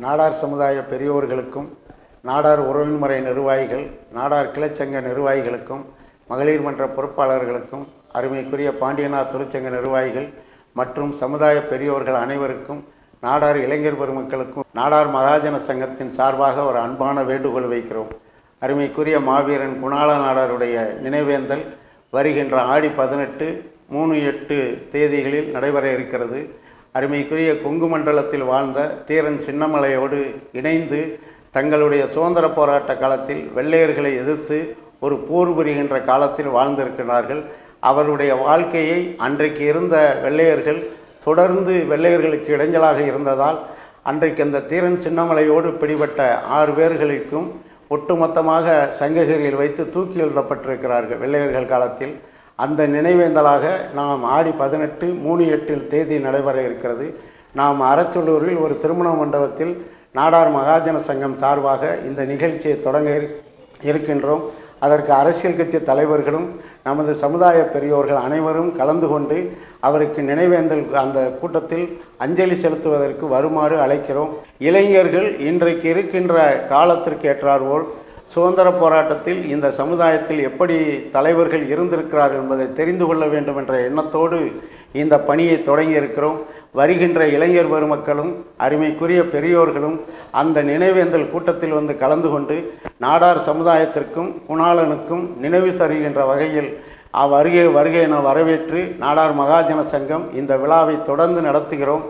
நாடார் சமுதாய பெரியோர்களுக்கும், நாடார் உறவின்முறை நிர்வாகிகள், நாடார் கிளைச்சங்க நிர்வாகிகளுக்கும், மகளிர் மன்ற பொறுப்பாளர்களுக்கும், அருமைக்குரிய பாண்டியனார் தொழிற்சங்க நிர்வாகிகள் மற்றும் சமுதாய பெரியோர்கள் அனைவருக்கும், நாடார் இளைஞர் பெருமக்களுக்கும் நாடார் மகாஜன சங்கத்தின் சார்பாக ஒரு அன்பான வேண்டுகோள் வைக்கிறோம். அருமைக்குரிய மாவீரன் குணாள நாடாருடைய நினைவேந்தல் வருகின்ற ஆடி 18, 3-8 தேதிகளில் நடைபெற இருக்கிறது. அருமைக்குரிய கொங்கு மண்டலத்தில் வாழ்ந்த தீரன் சின்னமலையோடு இணைந்து தங்களுடைய சுதந்திர போராட்ட காலத்தில் வெள்ளையர்களை எதிர்த்து ஒரு போர் புரிகின்ற காலத்தில் வாழ்ந்திருக்கிறார்கள். அவருடைய வாழ்க்கையை அன்றைக்கு இருந்த வெள்ளையர்கள் தொடர்ந்து வெள்ளையர்களுக்கு இடைஞ்சலாக இருந்ததால் அன்றைக்கு அந்த தீரன் சின்னமலையோடு பிடிபட்ட 6 பேர்களுக்கும் ஒட்டுமொத்தமாக சங்ககிரியில் வைத்து தூக்கி எழுதப்பட்டிருக்கிறார்கள் வெள்ளையர்கள் காலத்தில். அந்த நினைவேந்தலாக நாம் ஆடி 18, 3-8 தேதி நடைபெற இருக்கிறது. நாம் அரச்சலூரில் ஒரு திருமண மண்டபத்தில் நாடார் மகாஜன சங்கம் சார்பாக இந்த நிகழ்ச்சியை தொடங்க இருக்கின்றோம். அதற்கு அரசியல் கட்சி தலைவர்களும் நமது சமுதாய பெரியோர்கள் அனைவரும் கலந்து கொண்டு அவருக்கு நினைவேந்தல் அந்த கூட்டத்தில் அஞ்சலி செலுத்துவதற்கு வருமாறு அழைக்கிறோம். இளைஞர்கள் இன்றைக்கு இருக்கின்ற காலத்திற்கு ஏற்றாற்போல் சுதந்திர போராட்டத்தில் இந்த சமுதாயத்தில் எப்படி தலைவர்கள் இருந்திருக்கிறார்கள் என்பதை தெரிந்து கொள்ள வேண்டும் என்ற எண்ணத்தோடு இந்த பணியை தொடங்கி இருக்கிறோம். வருகின்ற இளைஞர் பெருமக்களும் அருமைக்குரிய பெரியோர்களும் அந்த நினைவேந்தல் கூட்டத்தில் வந்து கலந்து கொண்டு நாடார் சமுதாயத்திற்கும் குணாளனுக்கும் நினைவு தருகின்ற வகையில் வருகை என வரவேற்று நாடார் மகாஜன சங்கம் இந்த விழாவை தொடர்ந்து நடத்துகிறோம்.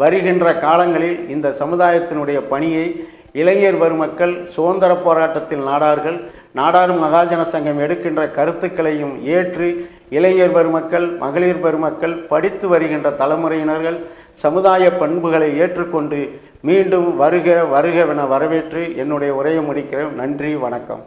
வருகின்ற காலங்களில் இந்த சமுதாயத்தினுடைய பணியை இளைஞர் பெருமக்கள், சுதந்திர போராட்டத்தில் நாடார் மகாஜன சங்கம் எடுக்கின்ற கருத்துக்களையும் ஏற்று இளைஞர் பெருமக்கள், மகளிர் பெருமக்கள், படித்து வருகின்ற தலைமுறையினர்கள் சமுதாய பண்புகளை ஏற்றுக்கொண்டு மீண்டும் வருக என வரவேற்று என்னுடைய உரையை முடிக்கிறேன். நன்றி, வணக்கம்.